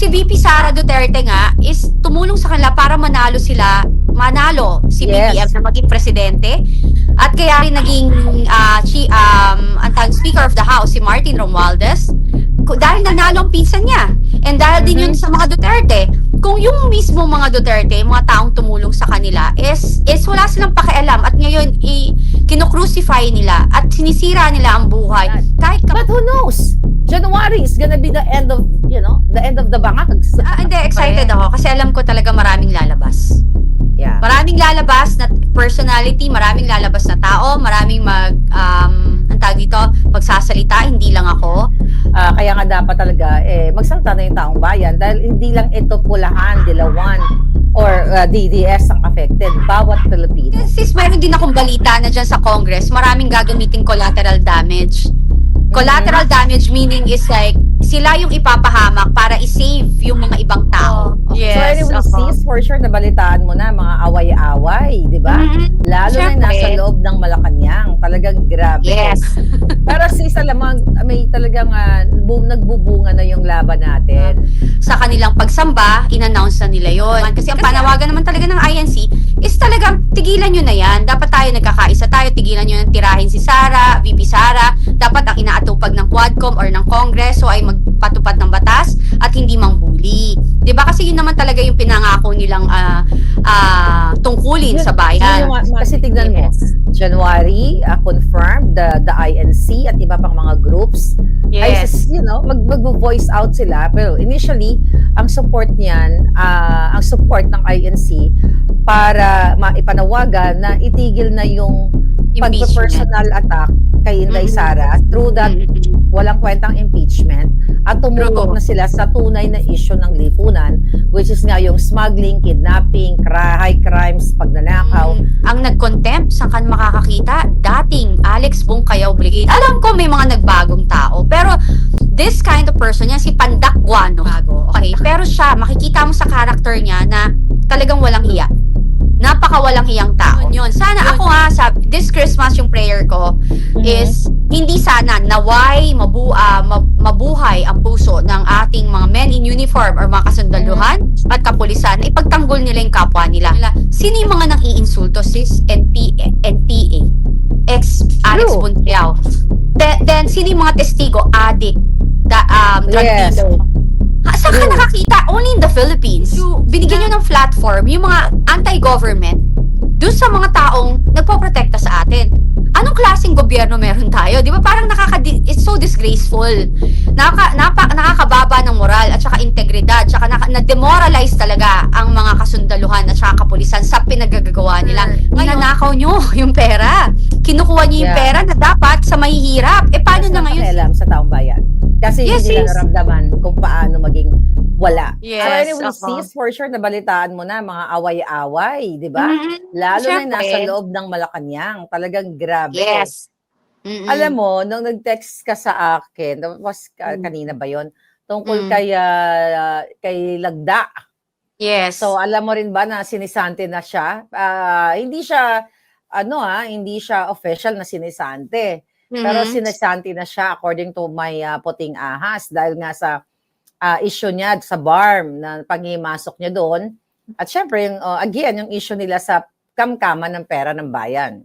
si VP Sara Duterte nga is tumulong sa kanila para manalo si BBM na maging presidente. At kaya rin naging ang Speaker of the House, si Martin Romualdez, dahil nanalo ang pinsan niya. And dahil din yun sa mga Duterte. Kung yung mismo mga Duterte, mga taong tumulong sa kanila, is wala silang pakialam. At ngayon, kinocrucify nila at sinisira nila ang buhay. But who knows? January is gonna be the end of, the end of the bangags. Hindi, excited ako kasi alam ko talaga maraming lalabas. Yeah. Maraming lalabas na personality, maraming lalabas na tao, maraming ang tawag dito, magsasalita, hindi lang ako. Kaya nga dapat talaga, magsalita na yung taong bayan dahil hindi lang ito Pulahan, Dilawan, or DDS ang affected. Bawat Pilipino. Sis, mayroon din akong balita na dyan sa Congress, maraming gagamitin collateral damage. Collateral damage meaning is like, sila yung ipapahamak para i-save yung mga ibang tao. Yes, so anyway, sis, for sure, nabalitaan mo na mga away-away, di ba? Lalo na nasa loob ng Malacanang. Talagang grabe. Yes. Pero sis, alam mo, may talagang nagbubunga na yung laban natin. Sa kanilang pagsamba, in-announce na nila yon. Kasi ang panawagan naman talaga ng INC is talagang tigilan nyo na yan. Dapat tayo nagkakaisa tayo, tigilan nyo ng tirahin si Sara, VP Sara. Dapat ang inaatupag ng Quadcom or ng Kongreso ay magpatupad ng batas at hindi mangbuli. 'Di ba? Kasi yun naman talaga yung pinangako nilang tungkulin sa bayan. Kasi tignan mo, January, confirmed the INC at iba pang mga groups. Yes. Ay, mag-voice out sila. Pero initially, ang support niyan, ang support ng INC para maipanawagan na itigil na yung pag-personal attack kay Inday Sara through that walang kwentang impeachment at tumulong na sila sa tunay na issue ng lipunan, which is nga yung smuggling, kidnapping, high crimes, pagnanakaw. Ang nag-contempt, saan ka makakakita? Dating Alex Bungkayaw Brigade. Alam ko may mga nagbagong tao, pero this kind of person, yan si Pandak Guano. Okay? Pero siya, makikita mo sa character niya na talagang walang hiya. Napakawalang hiyang tao. Yun. Sana ako nga, this Christmas yung prayer ko is hindi sana naway mabuhay ang puso ng ating mga men in uniform or mga kasundaluhan at kapulisan. Ipagtanggol nila yung kapwa nila. Sino yung mga nang iinsulto? Sis, NPA, ex-Alex Buntiao. Then, sino yung mga testigo? Adik, drug dealer. Saan ka nakakita? Only in the Philippines. Binigyan nyo ng platform yung mga anti-government dun sa mga taong nagpoprotekta sa atin. Anong klaseng gobyerno meron tayo? Di ba parang it's so disgraceful. Nakakababa ng moral at saka integridad. Tsaka na-demoralize talaga ang mga kasundaluhan at saka kapulisan sa pinagagagawa nila. Nanakaw nyo yung pera. Kinukuha nyo yung pera na dapat sa mahihirap. Paano na ngayon? Alam sa taong bayan. Kasi hindi nila naramdaman kung paano maging wala. Yes, so anyway, sis, for sure, nabalitaan mo na mga away-away, di ba? Lalo na nasa loob ng Malacanang. Talagang grabe. Yes. Alam mo, nung nag-text ka sa akin, kanina ba yon tungkol kay Lagda. Yes. So, alam mo rin ba na sinisante na siya? Hindi siya, hindi siya official na sinisante. Pero sinisante na siya according to my puting ahas dahil nga sa issue niya sa BARM na panghimasok niya doon. At syempre, yung issue nila sa kamkaman ng pera ng bayan.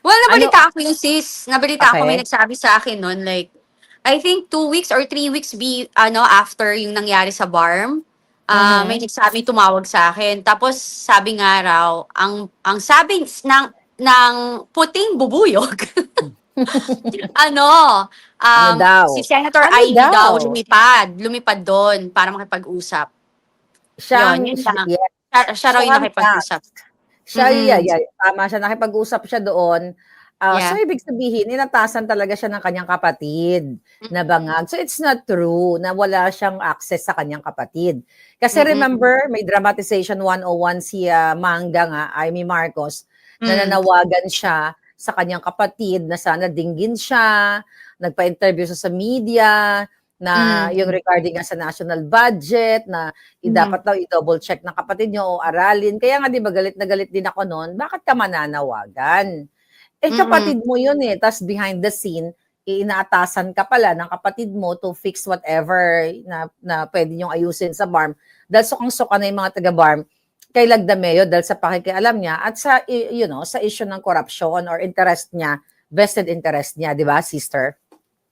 Well, nabalita ako yung sis. Nabalita ako, may nagsabi sa akin noon, like, I think 2 weeks or 3 weeks after yung nangyari sa BARM, may nagsabi, tumawag sa akin. Tapos, sabi nga raw, ang sabi ng puting bubuyog, si Senator Ivy daw lumipad doon para makipag-usap. Siya raw yung nakipag-usap. Tama siya, nakipag-usap siya doon. So, ibig sabihin, inatasan talaga siya ng kanyang kapatid na bangag. So, it's not true na wala siyang access sa kanyang kapatid. Kasi remember, may dramatization 101 si Mangga nga, Amy Marcos, na nanawagan siya sa kanyang kapatid na sana dinggin siya, nagpa-interview sa media, na yung regarding nga sa national budget, na dapat daw i-double check ng kapatid nyo o aralin. Kaya nga di ba galit na galit din ako noon, bakit ka mananawagan? Kapatid mo yun tas behind the scene, inaatasan ka pala ng kapatid mo to fix whatever na pwede niyong ayusin sa BARM. Dahil sukang-suka na yung mga taga-BARM kay Lagdameo dahil sa pakikialam niya at sa, sa issue ng corruption or interest niya, vested interest niya, di ba, sister?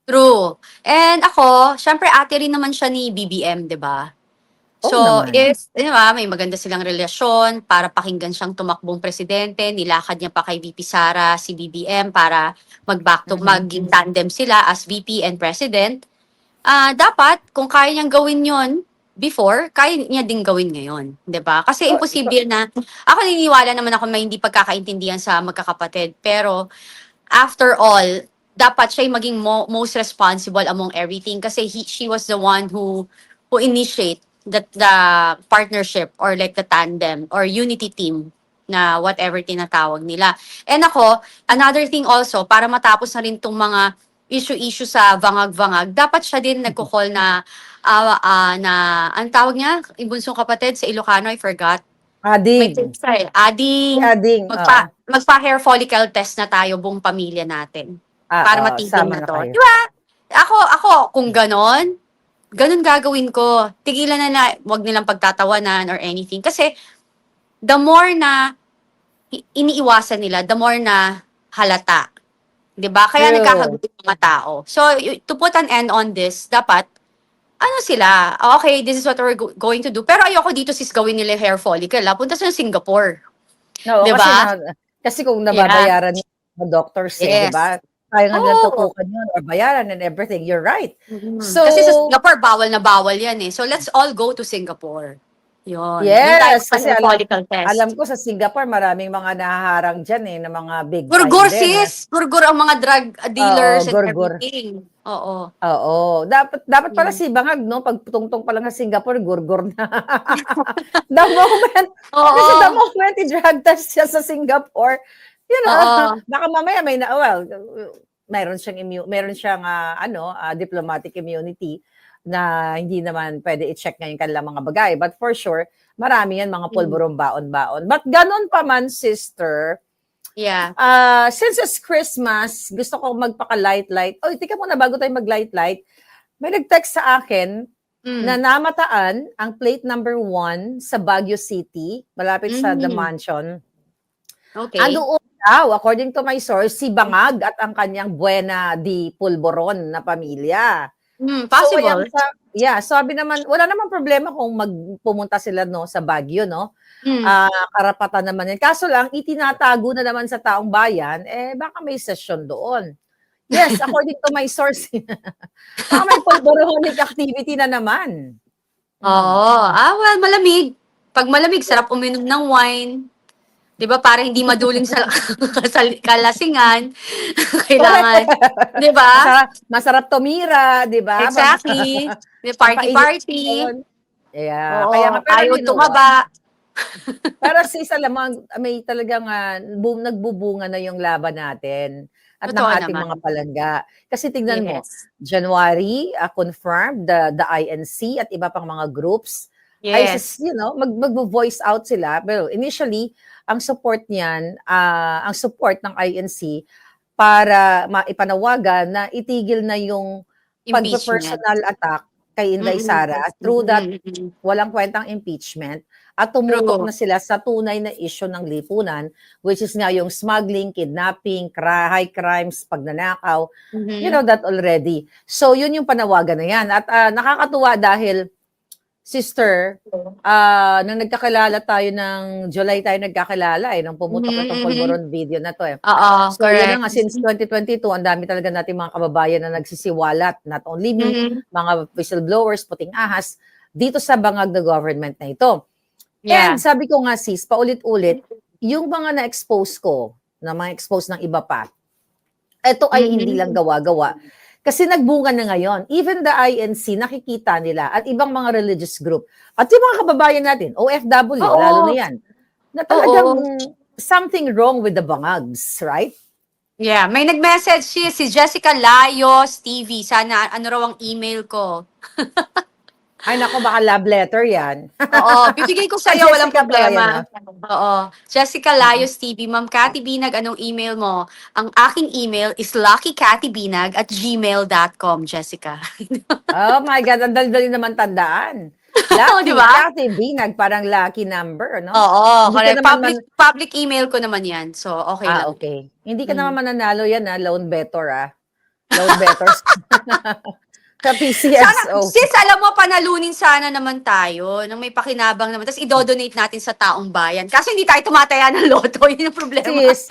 True. And ako, syempre ate rin naman siya ni BBM, di ba? So, naman. di ba, may maganda silang relasyon para pakinggan siyang tumakbong presidente, nilakad niya pa kay VP Sara si BBM para maging tandem sila as VP and president. Dapat, kung kaya niyang gawin yon before, kaya niya din gawin ngayon. 'Di ba? Kasi imposible na, ako naniniwala naman ako may hindi pagkakaintindihan sa magkakapatid. Pero, after all, dapat siya yung maging most responsible among everything kasi she was the one who initiate the partnership or like the tandem or unity team na whatever tinatawag nila. And ako, another thing also, para matapos na rin tong mga issue sa vangag-vangag, dapat siya din nagko-call na ang tawag niya, ibunsong kapatid sa Ilocano, I forgot. May Ading. Ading. Magpa-hair follicle test na tayo buong pamilya natin. Para matigil na to. Diba? Ako, kung ganon gagawin ko. Tigilan na wag nilang pagtatawanan or anything. Kasi, the more na iniiwasan nila, the more na halata. 'Di ba? Kaya nagkakagulo yung mga tao. So, to put an end on this, dapat, sila, okay, this is what we're going to do. Pero ayoko dito sis gawin nila hair follicle. Punta sa Singapore. No, 'di ba? Kasi kung nababayaran ng doctors, yes. 'di ba? Kaya nga lang tutukan yun or bayaran and everything. You're right. So, kasi sa Singapore, bawal na bawal yan eh. So, let's all go to Singapore. Yun. Yes, kasi alam ko sa Singapore, maraming mga nahaharang dyan eh, na mga big Gurgur sis! Gurgur ang mga drug dealers and everything. Oo. Dapat pala si Bangag, no? Pag tungtong pa lang sa Singapore, gurgur na. the moment i-drug test siya sa Singapore, baka mamaya meron siyang diplomatic immunity na hindi naman pwede i-check ngayon kanilang mga bagay. But for sure, marami yan mga pulburong baon-baon. But ganun pa man, sister, since it's Christmas, gusto ko magpaka-light-light. Tika muna, bago tayo mag-light-light, may nag-text sa akin na namataan ang plate number 1 sa Baguio City, malapit sa The Mansion. Okay. Doon daw, according to my source, si Bangag at ang kanyang Buena di Pulboron na pamilya. Possible. So, sabi naman, wala naman problema kung pumunta sila sa Baguio, no? Karapatan naman yan. Kaso lang, itinatago na naman sa taong bayan, baka may session doon. Yes, according to my source. Baka may pulboronic activity na naman. Well, malamig. Pag malamig, sarap uminom ng wine. 'Di ba? Para hindi maduling sa kalasingan. Kailangan, 'di ba? Masarap tumira, 'di ba? Exactly. Party. Yeah. Kaya ayaw tumaba. Pero sis, alam mo, may talagang nagbubunga na yung laban natin at ng ating mga palangga. Kasi tignan mo, January, confirmed, the INC at iba pang mga groups, ay, mag-voice out sila. Pero initially, ang support niyan, ang support ng INC para maipanawagan na itigil na yung pag-personal attack kay Inday Sara through that walang kwentang impeachment at tumulong na sila sa tunay na issue ng lipunan, which is nga yung smuggling, kidnapping, high crimes, pagnanakaw, you know that already. So yun yung panawagan na yan. At nakakatuwa dahil sister, nung nagkakilala tayo ng July tayo nagkakilala nung pumutok na itong Pulboron video na to So, correct. yun nga, since 2022, ang dami talaga natin mga kababayan na nagsisiwalat, not only me, mga whistleblowers, puting ahas, dito sa bangag na government na ito. And sabi ko nga sis, paulit-ulit, yung mga na-expose ko, na mga expose ng iba pa, ito ay hindi lang gawa-gawa. Kasi nagbunga na ngayon. Even the INC, nakikita nila at ibang mga religious group. At yung mga kababayan natin, OFW, lalo na yan, na talagang something wrong with the bangags, right? Yeah, may nag-message si Jessica Layos TV. Sana raw ang email ko. Ay naku, baka love letter yan. Oo, bibigay ko sa'yo, walang Jessica pala yan, problema. Oo. Jessica Mm. Layos TV, Ma'am Cathy Binag, anong email mo? Ang aking email is luckycathybinag@gmail.com, Jessica. Oh my God, ang dali naman tandaan. Oo, di Lucky, ba? Kathy Binag, parang lucky number, no? Oo, Hindi ka correct. naman Public email ko naman yan. So, okay lang. okay. Hindi ka naman Mm. mananalo yan, loan better, Loan bettors. Sa Sana, PCSO. sis, alam mo, panalunin sana naman tayo nang may pakinabang naman. Tapos idodonate natin sa taong bayan. Kaso hindi tayo tumataya ng loto. Yun yung problema. Sis,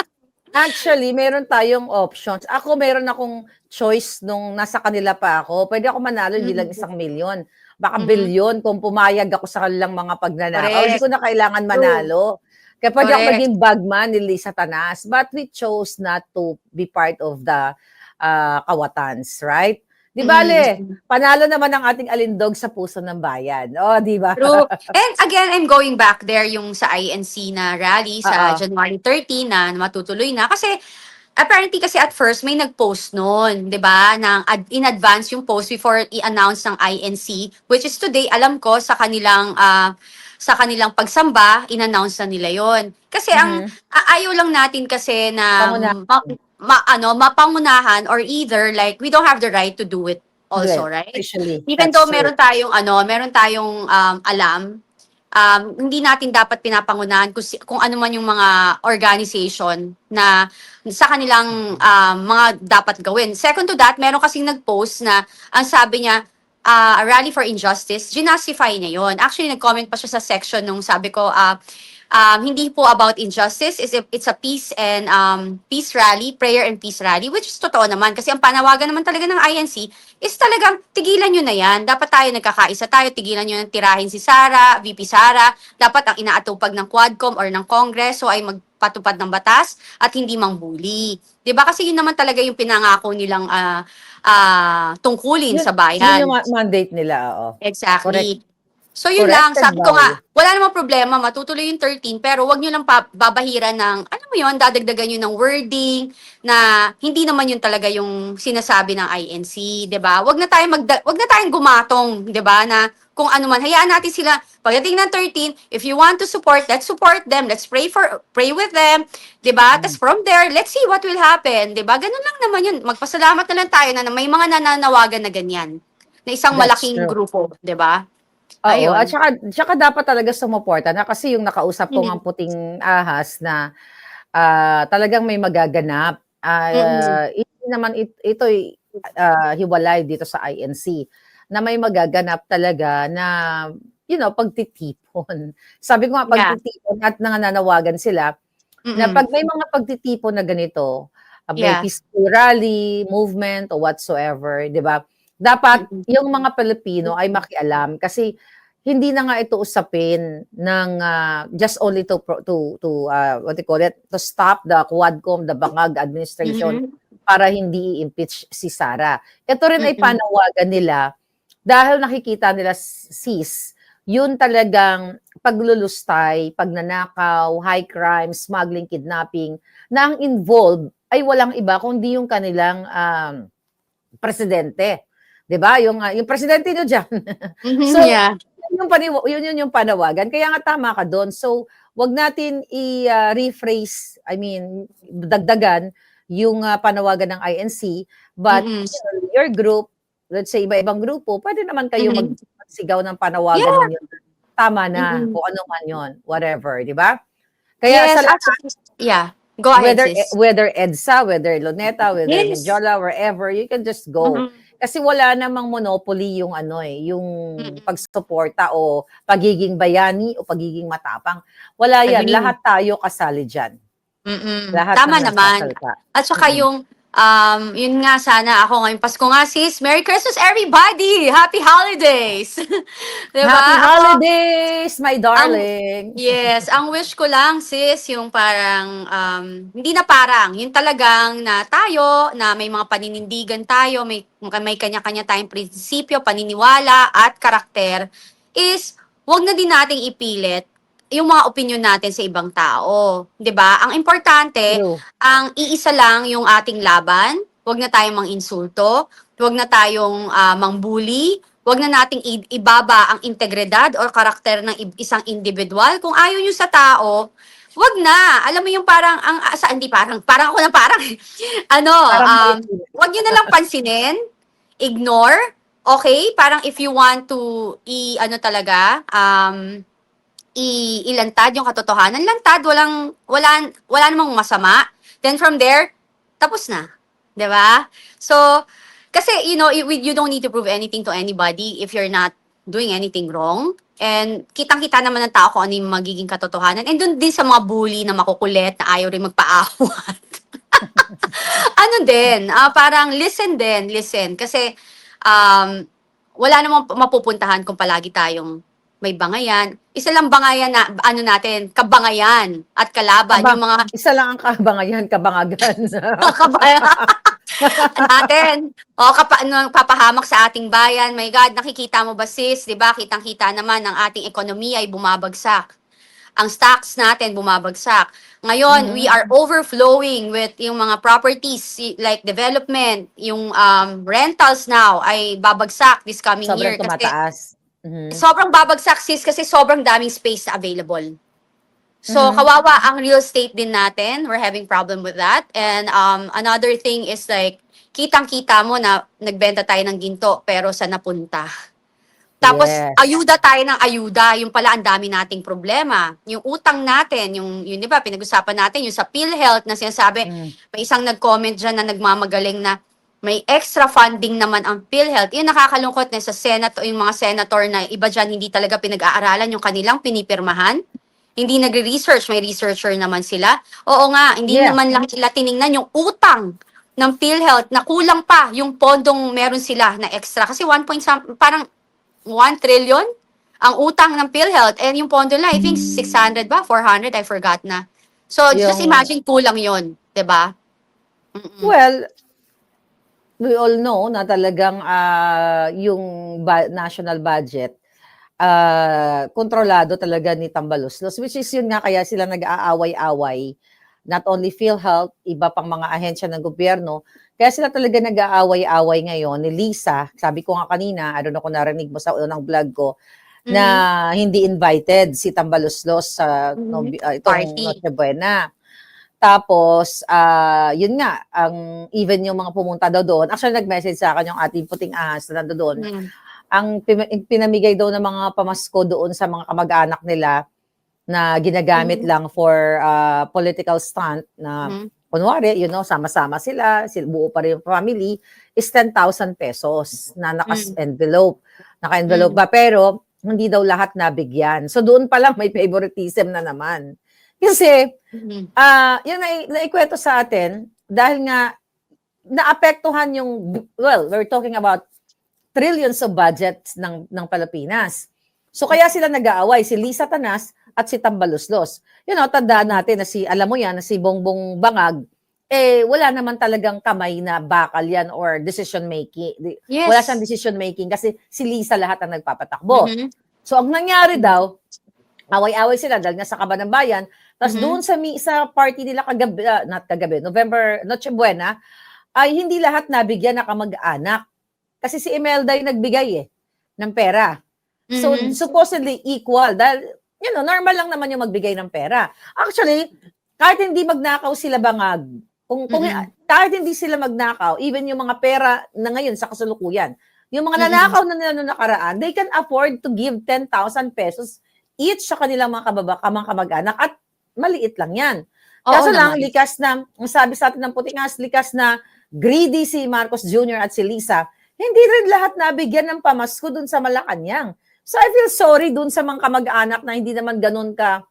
actually, meron tayong options. Ako, meron akong choice nung nasa kanila pa ako. Pwede ako manalo, hindi lang Mhm. 1,000,000. Baka Mhm. bilyon kung pumayag ako sa kanilang mga pagnanakaw. Hindi Correct. ko na kailangan True. manalo. Kaya pwede ako Correct. maging bagman ni Lisa Tanas. But we chose not to be part of the Kawatans, right? Di bale, Mm. panalo naman ang ating alindog sa puso ng bayan. O, di ba? True. And again, I'm going back there yung sa INC na rally sa Oo. January 30 na matutuloy na. Kasi apparently kasi at first may nag-post noon, 'di ba? In advance yung post before i-announce ng INC, which is today, alam ko sa kanilang pagsamba, in-announce na nila 'yon. Kasi ang Mhm. ayaw lang natin kasi na Panguna. mapangunahan or either like we don't have the right to do it Do also, it. right? Officially. Even That's though true. meron tayong alam, hindi natin dapat pinapangunahan kung ano man yung mga organization na sa kanilang mga dapat gawin. Second to that, meron kasing nag-post na ang sabi niya, a rally for injustice, ginastify niya yon. Actually, nag-comment pa siya sa section nung sabi ko, hindi po about injustice, it's a peace and peace rally, prayer and peace rally, which is totoo naman. Kasi ang panawagan naman talaga ng INC is talagang tigilan nyo na yan. Dapat tayo nagkakaisa tayo, tigilan nyo ng tirahin si Sara, VP Sara. Dapat ang inaatupag ng Quadcom or ng Kongreso ay magpatupad ng batas at hindi mangbuli. 'Di ba? Kasi yun naman talaga yung pinangako nilang tungkulin Yun sa yun yung bayan. mandate nila, oo. Correct. Exactly. So yun lang, Corrected sabi ko by nga, wala namang problema, matutuloy yung 13, pero wag nyo lang babahiran ng, alam mo yun, dadagdagan nyo ng wording na hindi naman yun talaga yung sinasabi ng INC, 'di ba? Wag na tayong gumatong, 'di ba, na kung ano man, hayaan natin sila pagdating ng 13, if you want to support, let's support them, let's pray with them, 'di ba? Tapos from there, let's see what will happen, 'di ba? Ganun lang naman yun. Magpasalamat na lang tayo na may mga nananawagan na ganyan, na isang That's malaking true. grupo, 'di ba? Oo, at Ayun. saka dapat talaga sumuporta na kasi yung nakausap ko Mhm. ngang puting ahas na, talagang may magaganap. Mm. Hindi naman ito'y, hiwalay dito sa INC na may magaganap talaga na, pagtitipon. Sabi ko nga Yeah. pagtitipon at nananawagan sila na Mm. 'pag may mga pagtitipon na ganito, may Yeah. peaceful rally, movement o whatsoever, 'di ba? Dapat Mm. yung mga Pilipino ay makialam kasi hindi na nga ito usapin ng just only what do you call it, to stop the Quadcom, the Bangag administration Mhm. para hindi i-impeach si Sara. Ito rin ay Mm. panawagan nila dahil nakikita nila sis, yun talagang paglulustay, pagnanakaw, high crime, smuggling, kidnapping, na ang involved ay walang iba kundi yung kanilang presidente. 'Di ba? Yung presidente niyo diyan. So, Mhm, yeah. yun yung panawagan. Kaya nga tama ka doon. So, wag natin rephrase, I mean, dagdagan yung panawagan ng INC, but Mm. your group, let's say iba-ibang grupo, pwede naman kayo Mhm. magsigaw ng panawagan Yeah. ninyo. Tama na, Mm. kung ano man yon, whatever, 'di ba? Kaya Yes, sa yeah. Go ahead, sis. whether EDSA, whether Luneta, whether Yes. Medjola, wherever, you can just go. Mhm. Kasi wala namang monopoly yung yung Mm. pagsuporta o pagiging bayani o pagiging matapang. Wala yan. Agree. Lahat tayo kasali dyan. Mm. Lahat Tama ng naman. nagsasalita. At saka yun nga sana ako ngayong Pasko nga, sis. Merry Christmas, everybody! Happy holidays! 'Di Happy ba? holidays, my Ang darling! Yes, ang wish ko lang sis, yung parang, hindi na parang, yung talagang na tayo, na may mga paninindigan tayo, may kanya-kanya tayong prinsipyo, paniniwala, at karakter, is wag na din nating ipilit yung mga opinion natin sa ibang tao. 'Di ba? Ang importante, True. ang iisa lang yung ating laban, wag na tayong mang-insulto, wag na tayong mangbuli, wag na nating ibaba ang integridad or karakter ng isang individual. Kung ayaw nyo sa tao, wag na. Alam mo yung parang, hindi parang ako na parang, Parang wag nyo na lang pansinin, ignore, okay? Parang if you want to, ilantad yung katotohanan, lantad, wala namang masama. Then from there, tapos na. 'Di ba? So, kasi, you don't need to prove anything to anybody if you're not doing anything wrong. And kitang-kita naman ng tao kung ano yung magiging katotohanan. And dun din sa mga bully na makukulit, na ayaw rin magpaawat. Parang listen. Kasi, wala namang mapupuntahan kung palagi tayong may bangayan. Isa lang bangayan na, kabangayan at kalaban. Yung mga isa lang ang kabangayan, kabangagan. kabangayan natin. Papahamak sa ating bayan. My God, nakikita mo ba sis? 'Di ba? Kitang-kita naman ang ating ekonomiya ay bumabagsak. Ang stocks natin bumabagsak. Ngayon, we are overflowing with yung mga properties like development, yung rentals now ay babagsak this coming year. Sobrang tumataas. Sobrang babagsak sis kasi sobrang daming space na available. So, kawawa ang real estate din natin. We're having problem with that. And another thing is like, kitang-kita mo na nagbenta tayo ng ginto pero sa napunta. Tapos, ayuda tayo ng ayuda. Yung pala, ang dami nating problema. Yung utang natin, yung di ba, pinag-usapan natin, yung sa PhilHealth na sinasabi, may isang nag-comment dyan na nagmamagaling na may extra funding naman ang PhilHealth. Yung nakakalungkot na sa Senate, yung mga senator na iba dyan, hindi talaga pinag-aaralan yung kanilang pinipirmahan. Hindi nagre-research, may researcher naman sila. Oo nga, hindi naman lang sila tiningnan yung utang ng PhilHealth na kulang pa yung pondong meron sila na extra. Kasi parang 1 trillion ang utang ng PhilHealth. And yung pondo lang, I think 600 ba? 400? I forgot na. So, just imagine kulang yon, 'di ba? Well, we all know na talagang yung national budget kontrolado talaga ni Tambaloslos, which is yun nga kaya sila nag-aaway-away, not only PhilHealth, iba pang mga ahensya ng gobyerno, kaya sila talaga nag-aaway-away ngayon ni Lisa. Sabi ko nga kanina, I don't know kung narinig mo sa unang vlog ko, na hindi invited si Tambaloslos sa itong Noche Buena. Tapos, yun nga, even yung mga pumunta daw doon, actually nag-message sa akin yung ating puting ahas na nando doon, ang pinamigay daw ng mga pamasko doon sa mga kamag-anak nila na ginagamit lang for political stunt na kunwari, sama-sama sila, buo pa rin yung family, is 10,000 pesos na naka-envelope. Naka-envelope ba? Pero hindi daw lahat nabigyan. So doon pa lang may favoritism na naman. Kasi, yung naikwento sa atin, dahil nga naapektuhan yung, we're talking about trillions of budgets ng Pilipinas. So kaya sila nag-aaway, si Lisa Tanas at si Tambaloslos. Tandaan natin na alam mo yan, na si Bongbong Bangag, wala naman talagang kamay na bakal yan or decision making. Yes. Wala siyang decision making kasi si Lisa lahat ang nagpapatakbo. So ang nangyari daw, away-away sila dahil nga sa Kaban ng Bayan, tapos doon sa party nila kagabi, Noche Buena, ay hindi lahat nabigyan na kamag-anak. Kasi si Imelda yung nagbigay ng pera. So, supposedly equal. Dahil, normal lang naman yung magbigay ng pera. Actually, kahit hindi magnakaw sila Bangag, kahit hindi sila magnakaw, even yung mga pera na ngayon sa kasalukuyan, yung mga nanakaw na nila noong nakaraan, they can afford to give 10,000 pesos each sa kanilang mga kamag-anak at maliit lang yan. Kaso lang, likas na, ang sabi sa atin ng puting ahas, likas na greedy si Marcos Jr. at si Lisa, hindi rin lahat nabigyan ng pamasko dun sa Malacanang. So I feel sorry dun sa mga kamag-anak na hindi naman ganun ka,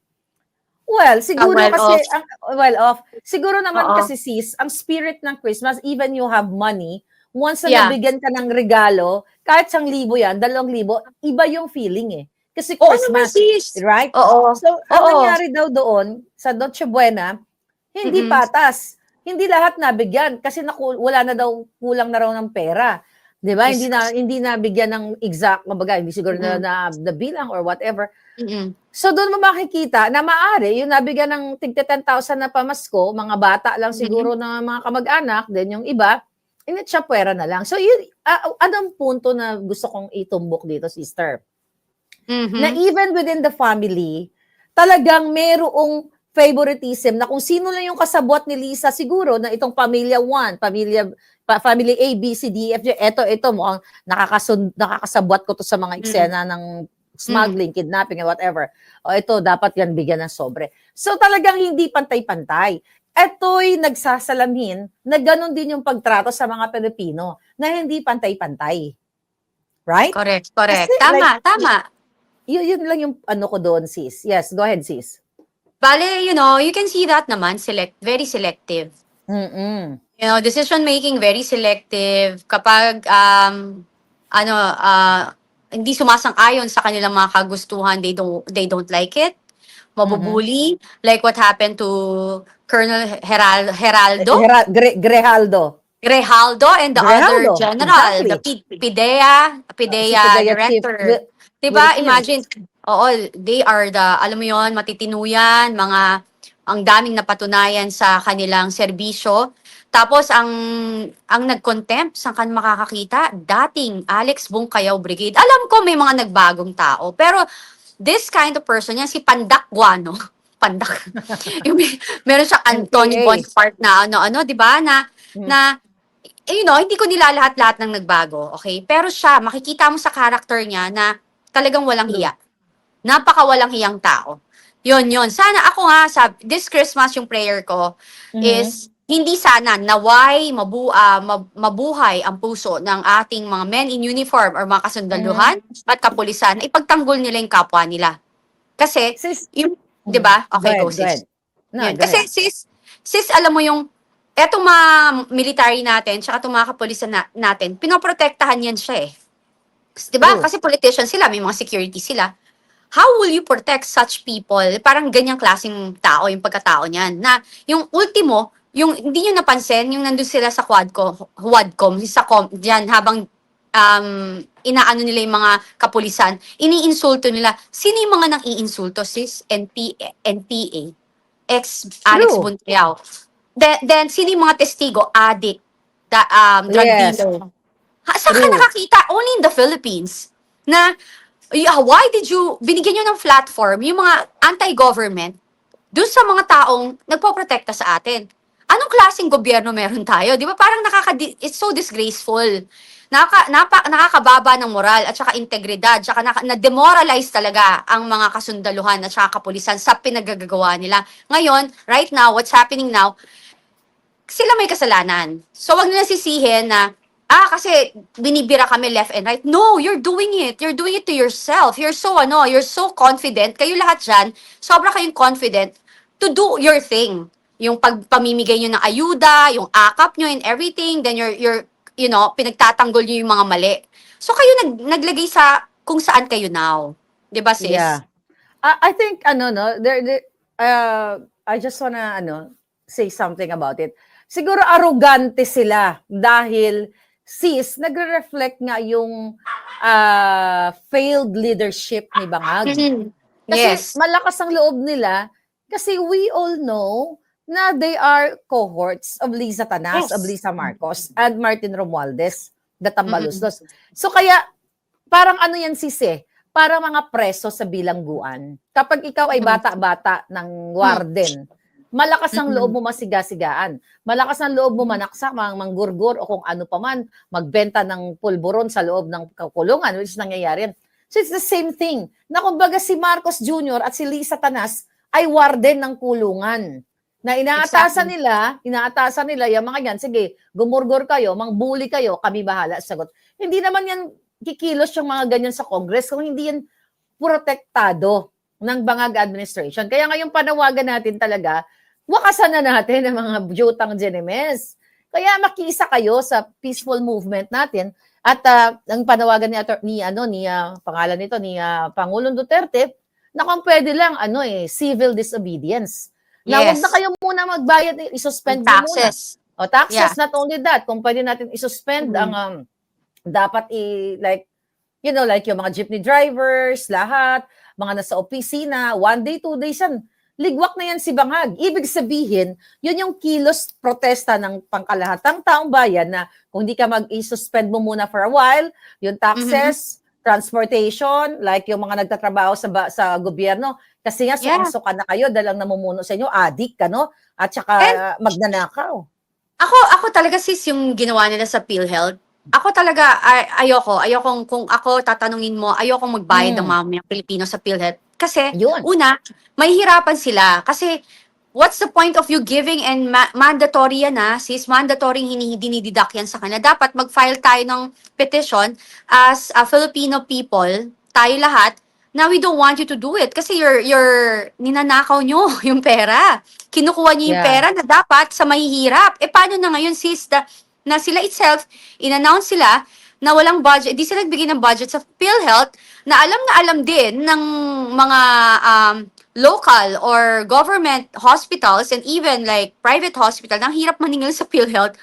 siguro kasi, well-off. Siguro naman kasi sis, ang spirit ng Christmas, even you have money, once na nabigyan ka ng regalo, kahit 1,000 yan, 2,000, iba yung feeling Kasi Christmas, right? So, ang nangyari daw doon, sa Noche Buena, hindi patas. Hindi lahat nabigyan kasi wala na daw, kulang na raw ng pera. 'Di ba? Hindi na bigyan ng exact, kumbaga, hindi siguro na bilang or whatever. So doon mo makikita na maaari yung nabigyan ng tig 10,000 na pamasko, mga bata lang siguro na mga kamag-anak, then yung iba Inatsyapwera na lang. So, yun, anong punto na gusto kong itumbok dito, sister? Na Mhm. even within the family, talagang merong favoritism na kung sino lang yung kasabwat ni Lisa siguro na itong pamilya 1, family A, B, C, D, F, G, ito, mukhang nakakasabwat ko to sa mga Mm. eksena ng Mm. smuggling, kidnapping, and whatever. O ito, dapat yan bigyan ng sobre. So talagang hindi pantay-pantay. Eto'y nagsasalamin na ganun din yung pagtrato sa mga Pilipino na hindi pantay-pantay. Right? Correct, Kasi correct. like, Tama, tama. yun lang yung ano ko doon, sis. Yes, go ahead, sis. Bale, you can see that naman, very selective. Mm-mm. Decision making very selective kapag hindi sumasang-ayon sa kanilang mga kagustuhan, they don't like it. Mm-hmm. Mabubuli, like what happened to Colonel Heraldo, Grejaldo. Grejaldo and the other Grejaldo, general, the exactly. Si PIDEA Pidea Chief director. 'Di ba? Philippines. Imagine, oo, they are alam mo 'yon, matitino yan, ang daming napatunayan sa kanilang serbisyo. Tapos ang nag-contempt, saan ka makakakita? Dating Alex Bungkayaw Brigade. Alam ko may mga nagbagong tao, pero this kind of person yan, si Pandak Guano. Pandak. Yung meron siya Anthony NPA. Bonaparte na ano, 'di ba? Na Mm. na hindi ko nilalahat-lahat ng nagbago, okay? Pero siya, makikita mo sa character niya na talagang walang True. hiya. Napakawalang hiyang tao. Yun. Sana ako nga, this Christmas yung prayer ko Mm-hmm. is, hindi sana naway mabuhay ang puso ng ating mga men in uniform or mga kasundaluhan at kapulisan na ipagtanggol nila yung kapwa nila. Kasi, Sis, 'di ba? Okay, go Go ahead. sis. No, Yun. go Kasi ahead. sis, alam mo yung, etong mga military natin, tsaka itong mga kapulisan natin, pinoprotektahan yan siya eh. 'Di ba? True. Kasi politician sila, may mga security sila. How will you protect such people? Parang ganyang klaseng tao, yung pagkatao niyan. Na yung ultimo, yung hindi nyo napansin, yung nandun sila sa Quadcom, dyan, habang inaano nila yung mga kapulisan, iniinsulto nila. Sino yung mga nang iinsulto, sis? NPA, ex-Alex True. Buntiao. Then, sino yung mga testigo? Addict, drug Yes. dealer. Saan ka True. nakakita? Only in the Philippines. Na, why did you, binigyan nyo ng platform yung mga anti-government dun sa mga taong nagpoprotekta sa atin. Anong klaseng gobyerno meron tayo? Di ba parang it's so disgraceful. Nakakababa ng moral at saka integridad, saka na-demoralize talaga ang mga kasundaluhan at saka kapulisan sa pinagagagawa nila. Ngayon, right now, what's happening now, sila may kasalanan. So, wag nila sisihin na, kasi binibira kami left and right. No, you're doing it. You're doing it to yourself. You're so confident. Kayo lahat dyan, sobra kayong confident to do your thing. Yung pagpamimigay nyo ng ayuda, yung akap nyo and everything, then pinagtatanggol nyo yung mga mali. So, kayo naglagay sa kung saan kayo now. 'Di ba, sis? Yeah. I think, I just wanna, say something about it. Siguro arrogante sila dahil sis, nagre-reflect nga yung failed leadership ni Bangag. Mhm. Kasi Yes. malakas ang loob nila kasi we all know na they are cohorts of Liza Tanas, Yes. of Lisa Marcos, and Martin Romualdez, the Tambaluslos. So kaya, parang ano yan sis parang mga preso sa bilangguan. Kapag ikaw ay bata-bata ng warden, malakas ang loob mo masiga-sigaan. Malakas ang loob mo manaksak, manggurgur o kung ano pa man, magbenta ng pulburon sa loob ng kulungan, which is nangyayari yan. So it's the same thing. Na kumbaga si Marcos Jr. at si Lisa Tanas ay warden ng kulungan. Na inaatasan nila, yung mga yan, sige, gumurgor kayo, mangbuli kayo, kami bahala sagot. Hindi naman yan kikilos yung mga ganyan sa Congress kung hindi yan protektado ng Bangag administration. Kaya ngayong panawagan natin talaga, wakasan na natin ang mga Jutang Genemes. Kaya makiisa kayo sa peaceful movement natin at ang panawagan ni pangalan nito ni Pangulong Duterte na kung pwede lang civil disobedience. Na wag na kayo muna magbayad, isuspend mo muna. Taxes. O taxes, not only that, kung pwede natin isuspend ang dapat like yung mga jeepney drivers, lahat, mga nasa opisina, 1 day, 2 days yan. ligwak na yan si Bangag. Ibig sabihin, yun yung kilos protesta ng pangkalahatang taong bayan na kung di ka mag-i-suspend mo muna for a while, yung taxes, transportation, like yung mga nagtatrabaho sa gobyerno, kasi nga sukan-sukan na kayo dahil ang namumuno sa inyo, adik ka, no? At saka magnanakaw. Ako talaga sis yung ginawa nila sa PhilHealth. Ako talaga ayokong kung ako tatanungin mo, ayokong magbayad ng mga Pilipino sa PhilHealth kasi Yun. una, mahihirapan sila kasi what's the point of you giving and mandatory yan sis, mandatory dinididak yan sa kanila. Dapat mag-file tayo ng petition as a Filipino people, tayo lahat, na we don't want you to do it kasi you're ninanakaw nyo yung pera. Kinukuha niyo yung pera na dapat sa mahihirap. Paano na ngayon sis na sila itself, in-announce sila na walang budget, di sila nagbigay ng budget sa PhilHealth na alam din ng mga local or government hospitals and even like private hospital na ang hirap maningil sa PhilHealth.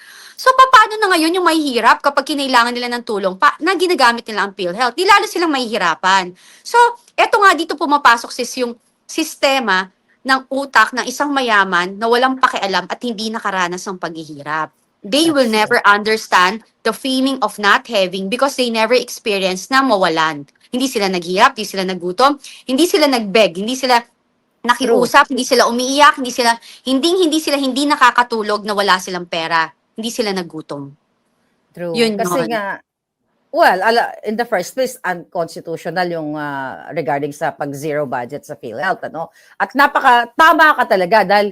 So, paano na ngayon yung mahihirap kapag kinailangan nila ng tulong na ginagamit nila ang PhilHealth? Di lalo silang mahihirapan. So, eto nga dito pumapasok sis yung sistema ng utak ng isang mayaman na walang pakialam at hindi nakaranas ng paghihirap. They will never understand the feeling of not having because they never experienced na mawalan. Hindi sila naghirap, hindi sila nagutom, hindi sila nagbeg, hindi sila nakiusap, hindi sila umiiyak, hindi sila hindi nakakatulog na wala silang pera. Hindi sila nagutom. True. Yun Kasi nga, well, in the first place, unconstitutional yung regarding sa pag-zero budget sa PhilHealth, ano? At tama ka talaga dahil,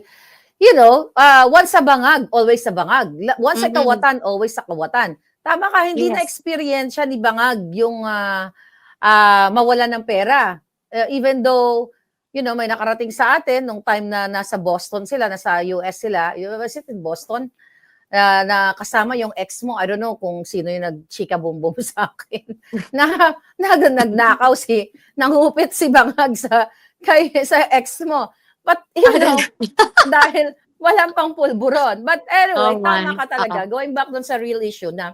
you know, once sa bangag, always sa bangag. Once sa kawatan, always sa kawatan. Tama ka, hindi na-experience ni Bangag yung mawalan ng pera. Even though, you know, may nakarating sa atin nung time na nasa Boston sila, nasa US sila, was it in Boston? Na kasama yung ex mo, I don't know kung sino yung nag-chika bumbum sa akin, nagnakaw nangupit si Bangag sa ex mo. But, you know, dahil walang pang pulburon. But anyway, tama ka talaga. Going back dun sa real issue na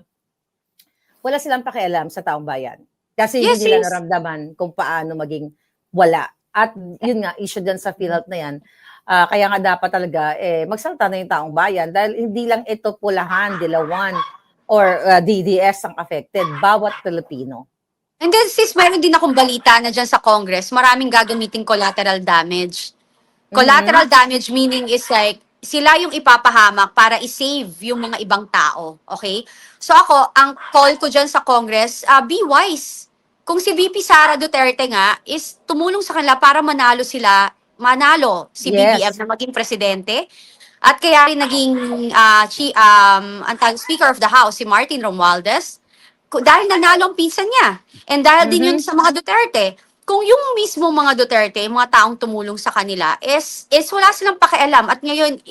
wala silang pakialam sa taong bayan. Kasi hindi nila naramdaman kung paano maging wala. At yun nga, issue dyan sa PhilHealth na yan. Kaya nga dapat talaga magsalita na yung taong bayan dahil hindi lang ito Pulahan, Dilawan, or DDS ang affected. Bawat Pilipino. And then sis, meron din akong balita na dyan sa Congress, maraming gagamitin collateral damage. Collateral damage meaning is like, sila yung ipapahamak para i-save yung mga ibang tao. Okay? So ako, ang call ko dyan sa Congress, be wise. Kung si VP Sara Duterte nga is tumulong sa kanila para manalo si BBM na maging presidente. At kaya rin naging Speaker of the House, si Martin Romualdez, dahil nanalo ang pinsan niya. And dahil din yun sa mga Duterte. Kung yung mismo mga Duterte, mga taong tumulong sa kanila, is wala silang pakialam at ngayon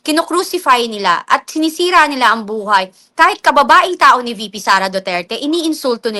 kinukrucify nila at sinisira nila ang buhay. Kahit kababaeng tao ni VP Sara Duterte, iniinsulto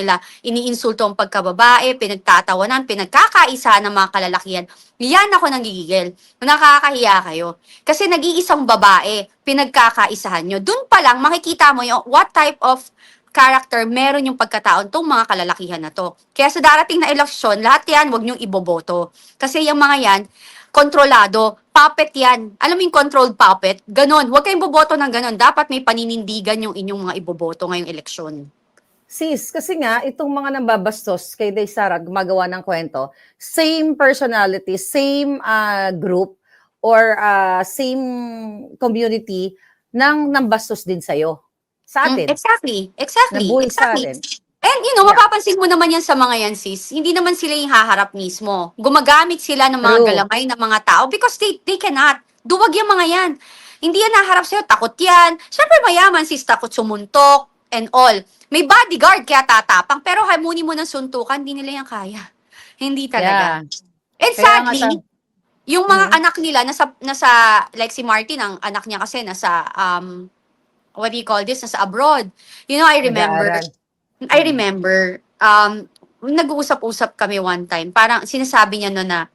ang pagkababae, pinagtatawanan, pinagkakaisa ng mga kalalakihan. Yan ako nanggigigil. Nakakahiya kayo. Kasi nag-iisang babae, pinagkakaisahan nyo. Doon pa lang makikita mo yung what type of character meron yung pagkataon tong mga kalalakihan na to. Kaya sa darating na eleksyon, lahat yan, wag niyong iboboto. Kasi yung mga yan, kontrolado, puppet yan. Alam mo yung controlled puppet? Ganon. Huwag kayong boboto ng ganon. Dapat may paninindigan yung inyong mga iboboto ngayong eleksyon. Sis, kasi nga, itong mga nambabastos kay Day Sara, gumagawa ng kwento, same personality, same group, or same community nang nambastos din sa'yo. Sa atin. Exactly. Sa atin. And mapapansin mo naman yan sa mga yan, sis. Hindi naman sila yung haharap mismo. Gumagamit sila ng mga galamay ng mga tao because they cannot. Duwag yung mga yan. Hindi yan haharap sa'yo. Takot yan. Siyempre mayaman, sis. Takot sumuntok and all. May bodyguard kaya tatapang. Pero hamunin mo ng suntukan, hindi nila yan kaya. Hindi talaga. And sadly, yung mga anak nila, nasa like si Martin, ang anak niya kasi nasa what do you call this? Nasa abroad. You know, I remember, nag-uusap-usap kami one time. Parang sinasabi niya na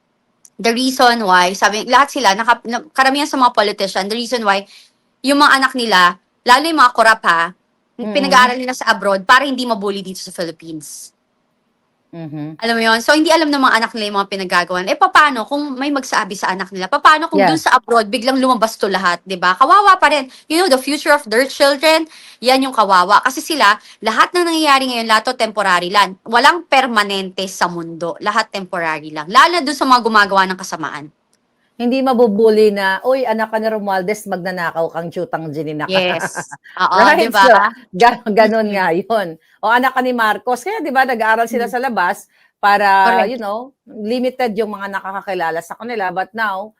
the reason why, sabi, lahat sila, karamihan sa mga politician, the reason why, yung mga anak nila, lalo yung mga korap pinag-aaral nila sa abroad para hindi mabully dito sa Philippines. Mhm. Alam mo yun? So, hindi alam ng mga anak nila yung mga pinagagawan. Eh, paano kung may magsabi sa anak nila? Paano kung dun Yes. sa abroad, biglang lumabas to lahat, di ba? Kawawa pa rin. You know, the future of their children, yan yung kawawa. Kasi sila, lahat ng nangyayari ngayon, lahat to temporary lang. Walang permanente sa mundo. Lahat temporary lang. Lalo na dun sa mga gumagawa ng kasamaan. Hindi mabubuli na, "Uy, anak ka ni Romualdez, magnanakaw kang tiyutang Jinina ka." Yes. Oo, di Right? ba? So, gano'n Mm-mm. nga 'yun. O anak ka ni Marcos, kaya 'di ba nag-aaral sila Mm. sa labas para, Correct. limited yung mga nakakakilala sa kanila. But now,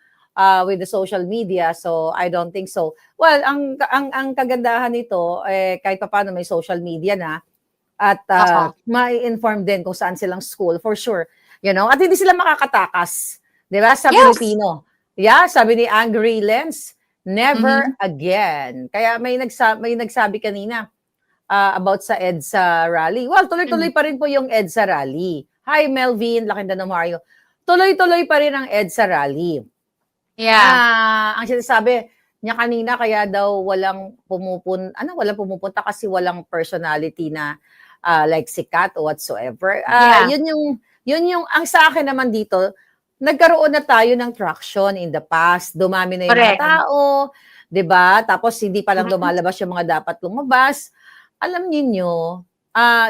with the social media, so I don't think so. Well, ang kagandahan nito, kahit papaano may social media na at, Oo. mai-inform din kung saan silang school for sure, at hindi sila makakatakas, 'di ba, sa Yes. Pilipino. Yeah, sabi ni Angry Lens, "Never Mhm. again." Kaya may nagsabi kanina, about sa EDSA rally. Well, Mm. tuloy-tuloy pa rin po yung EDSA rally. Hi Melvin, Lakinda Mario. Tuloy-tuloy pa rin ang EDSA rally. Yeah. Ang sinasabi niya kanina kaya daw walang pumupunta kasi walang personality na, like sikat or whatsoever. Yeah. Yun yung ang sa akin naman dito, nagkaroon na tayo ng traction in the past. Dumami na yung mga Correct. tao, 'di ba? Tapos hindi pa lang Mhm. lumalabas yung mga dapat lumabas. Alam niyo,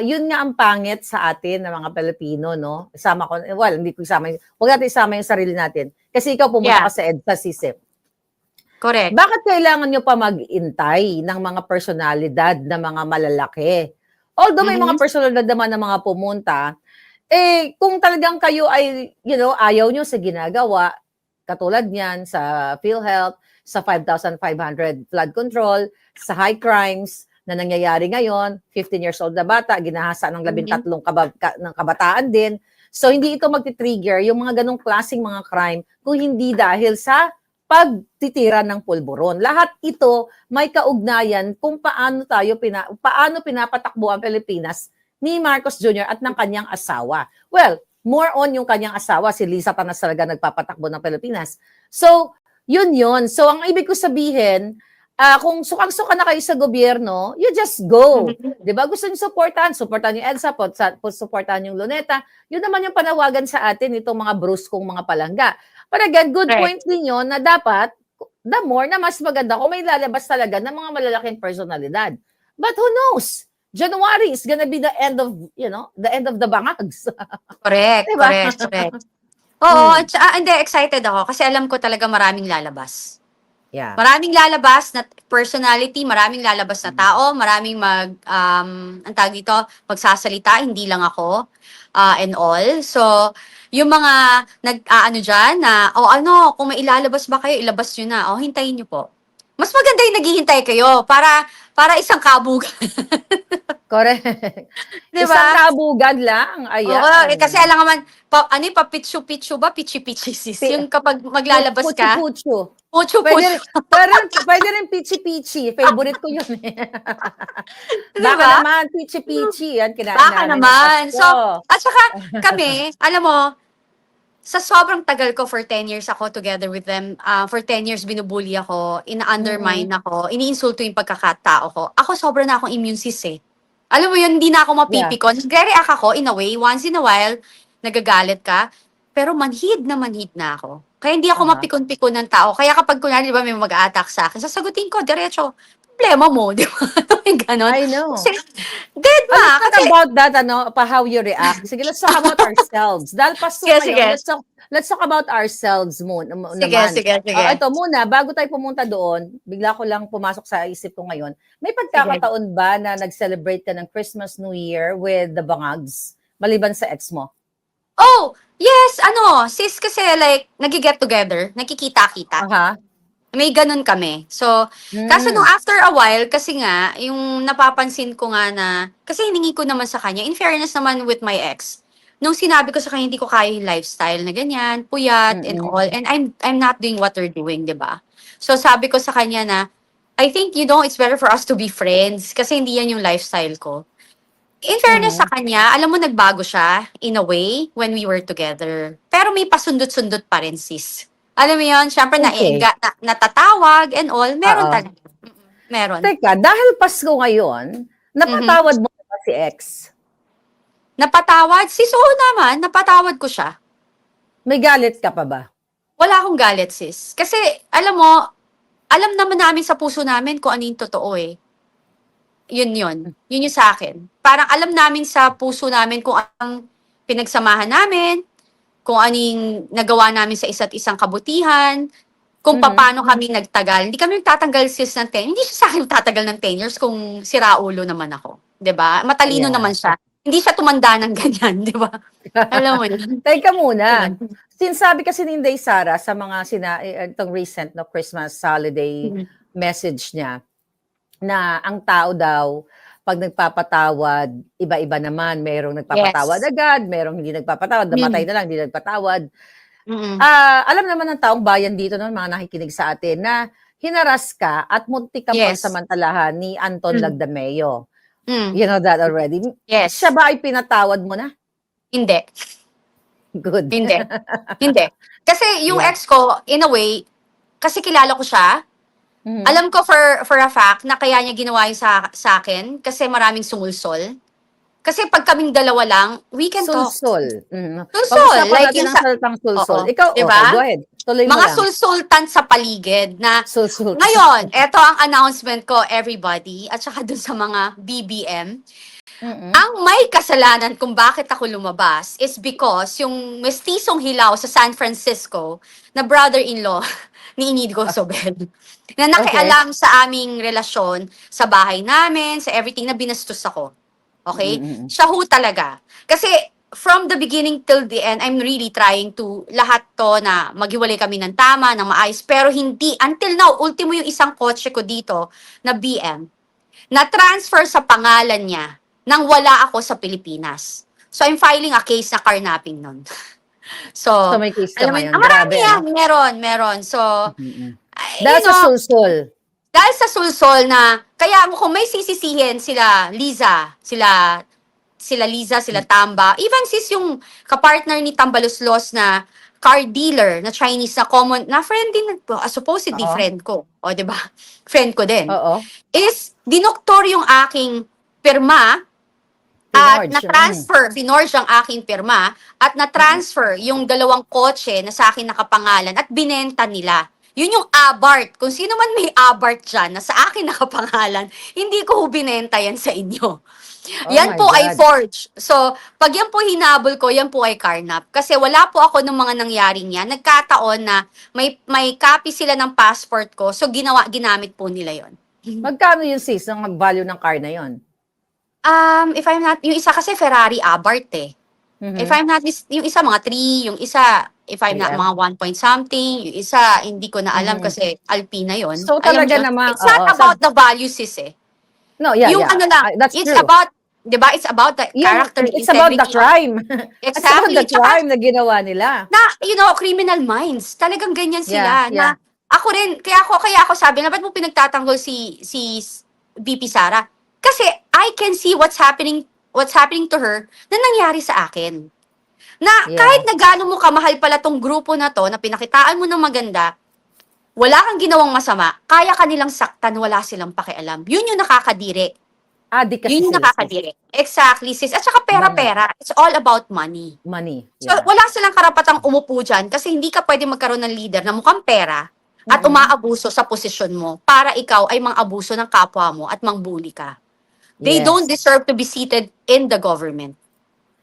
yun nga ang pangit sa atin na mga Pilipino, no? Isama ko, well, hindi ko isama, huwag natin isama yung sarili natin. Kasi ikaw pumunta Yeah. ka sa EDSA, Sisip. Correct. Bakit kailangan nyo pa mag-intay ng mga personalidad na mga malalaki? Although may mga Mhm. personalidad naman na mga pumunta, kung talagang kayo ay, ayaw nyo sa ginagawa, katulad niyan sa PhilHealth, sa 5,500 flood control, sa high crimes na nangyayari ngayon, 15 years old na bata, ginahasa ng 13 ng kabataan din. So, hindi ito magti-trigger yung mga ganong klaseng mga crime kung hindi dahil sa pagtitira ng pulburon. Lahat ito may kaugnayan kung paano pinapatakbo ang Pilipinas ni Marcos Jr. at ng kanyang asawa. Well, more on yung kanyang asawa, si Lisa Tanas talaga nagpapatakbo ng Pilipinas. So, yun. So, ang ibig ko sabihin, kung sukang-suka na kayo sa gobyerno, you just go. Mhm. 'Di ba? Gusto niyo supportahan yung EDSA, supportahan yung Luneta. Yun naman yung panawagan sa atin itong mga bruskong mga palangga. But again, good point Correct. din yun na dapat, the more na mas maganda kung may lalabas talaga ng mga malalaking personalidad. But who knows? January is gonna be the end of, the end of the bangags. Correct. Diba? Correct. Correct. Oo, Mm. hindi, excited ako kasi alam ko talaga maraming lalabas. Yeah. Maraming lalabas na personality, maraming lalabas na tao, maraming ang tawag dito, magsasalita, hindi lang ako, and all. So, yung mga nag-aano dyan na, kung may ilalabas ba kayo, ilabas nyo na. Hintayin nyo po. Mas maganda yung naghihintay kayo para isang kabugan. Correct. Di Isang ba? kabugan lang. Oo, Ayan. kasi alam naman, pa-pitsu-pitsu ba? Pichi-pichi sis. Yung kapag maglalabas ka, Puchu-puchu. puchu-puchu. Pwede rin pichi-pichi. Favorite ko yun. Di Baka ba? naman, pichi-pichi. Yan, kinain Baka namin ng naman. So, Pasko. at saka kami, alam mo, sa sobrang tagal ko, for 10 years ako together with them, for 10 years binubuli ako, ina-undermine Mm-mm. ako, iniinsulto yung pagkakatao ko. Ako, sobra na akong immune sis eh. Alam mo yun, hindi na ako Yeah. mapipikon. Nagre-react ako, in a way, once in a while, nagagalit ka, pero manhid na ako. Kaya hindi ako Aha. mapikon-pikon ng tao. Kaya kapag kunwari, di ba, may mag-a-attack sa akin, sasagutin ko, diretso, problema mo, di ba? Ganon. I know. Kasi, dead Let's ma, talk kasi, about that, how you react. Sige, let's talk about ourselves. Dahil Pasko Sige, ngayon, sige. let's talk about ourselves naman. Sige. Ito muna, bago tayo pumunta doon, bigla ko lang pumasok sa isip ko ngayon, may pagkakataon ba na nag-celebrate ka ng Christmas, New Year with the Bangags, maliban sa ex mo? Oh, yes, sis kasi like, nag-get together, nakikita-kita. Aha. May ganun kami. So, kaso nung after a while, kasi nga, yung napapansin ko nga na, kasi hiningi ko naman sa kanya, in fairness naman with my ex, nung sinabi ko sa kanya, hindi ko kaya yung lifestyle na ganyan, puyat and Mm-mm. all, and I'm not doing what they're doing, di ba? So, sabi ko sa kanya na, I think, it's better for us to be friends, kasi hindi yan yung lifestyle ko. In fairness sa kanya, alam mo, nagbago siya, in a way, when we were together. Pero may pasundot-sundot pa rin, sis. Alam mo yun, syempre Okay. natatawag and all, meron Oo. talaga. Meron. Teka, dahil Pasko ngayon, napatawad mo na ba si ex? Napatawad? Sis, oo naman, napatawad ko siya. May galit ka pa ba? Wala akong galit, sis. Kasi, alam mo, alam naman namin sa puso namin kung ano yung totoo eh. Yun yun. Yun yung sa akin. Parang alam namin sa puso namin kung anong pinagsamahan namin, kung anong nagawa namin sa isa't isang kabutihan, kung paano kami nagtagal. Hindi kami nagtatanggal sis ng 10. Hindi siya sa akin tatagal ng 10 years kung siraulo naman ako. 'Di ba? Matalino Yeah. naman siya. Hindi siya tumanda ng ganyan, 'di ba? Alam mo yun. Teka muna. Sinasabi kasi ni Inday Sara sa mga itong recent no Christmas holiday message niya na ang tao daw pag nagpapatawad, iba-iba naman. Merong nagpapatawad Yes. agad, merong hindi nagpapatawad, namatay na lang, hindi nagpatawad. Mm-mm. Alam naman ng taong bayan dito no, mga nakikinig sa atin na hinaras ka at muntik kang Yes. pagsamantalahan ni Anton Lagdameo. Mm. You know that already? Yes. Siya ba ay pinatawad mo na? Hindi. Good. Hindi. Hindi. Kasi yung Yeah. ex ko, in a way, kasi kilala ko siya, Mhm. alam ko for a fact na kaya niya ginawa yun sa akin kasi maraming sumulsol. Kasi pag kaming dalawa lang, we can talk. Sulsol. Sulsol, Pag-usapan like natin yung ang sa... salitang sulsol. Oo, Ikaw, diba? okay, go ahead. Tuloy mo Mga lang. sulsultan sa paligid na Sulsul. ngayon, eto ang announcement ko, everybody, at saka dun sa mga BBM. Ang may kasalanan kung bakit ako lumabas is because yung mestisong hilaw sa San Francisco na brother-in-law ni Inigo Sobel na nakialam sa aming relasyon, sa bahay namin, sa everything na binastos ako. Okay? Siya ho talaga. Kasi from the beginning till the end, I'm really trying to lahat to na maghiwalay kami ng tama, ng maayos. Pero hindi, until now, ultimo yung isang kotse ko dito na BM, na-transfer sa pangalan niya nang wala ako sa Pilipinas. So, I'm filing a case na carnapping nun. So may case ka alam mo, ngayon. marami Grabe, yan. Meron. So, dahil sa sulsol. dahil sa sulsol na, kaya kung may sisisihin sila Liza, sila Tamba, even sis yung kapartner ni Tambaluslos na car dealer na Chinese na common, na friend din, supposedly friend ko, o diba? Friend ko din. Oo. Is, dinoktor yung aking pirma, at na-transfer, finorge ang aking pirma, at na-transfer yung dalawang kotse na sa akin nakapangalan at binenta nila. Yun yung Abarth. Kung sino man may Abarth dyan na sa akin nakapangalan, hindi ko binenta yan sa inyo. Yan po ay forge. So, pag yan po hinabol ko, yan po ay carnap. Kasi wala po ako ng mga nangyaring yan. Nagkataon na may copy sila ng passport ko, so ginamit po nila yon. Magkano yung sis ng value ng car na yon? If I'm not, yung isa kasi Ferrari Abarth eh. If I'm not, yung isa mga 3, yung isa, if I'm not, mga 1 point something, yung isa, hindi ko na alam kasi Alpina yon. So, talaga namang, it's not about the value, sis eh. No, yeah, yung ano lang, that's it's true. about, di ba, it's about the character, it's about the crime. Exactly. It's about the crime na ginawa nila. Na, criminal minds. Talagang ganyan sila. Yeah. Na, ako rin, kaya ako sabi na, ba't mo pinagtatanggol si VP Sara? Kasi, I can see what's happening to her na nangyari sa akin. Na, kahit na gaano mo kamahal pala tong grupo na to, na pinakitaan mo ng maganda, wala kang ginawang masama, kaya kanilang saktan, wala silang pakialam. Yun yung nakakadiri. Adik kasi yun yung nakakadiri. Exactly, sis. At saka pera-pera. It's all about money. Money. So, wala silang karapatang umupo dyan kasi hindi ka pwede magkaroon ng leader na mukhang pera at umaabuso sa posisyon mo para ikaw ay mang-abuso ng kapwa mo at mang-bully ka. They don't deserve to be seated in the government.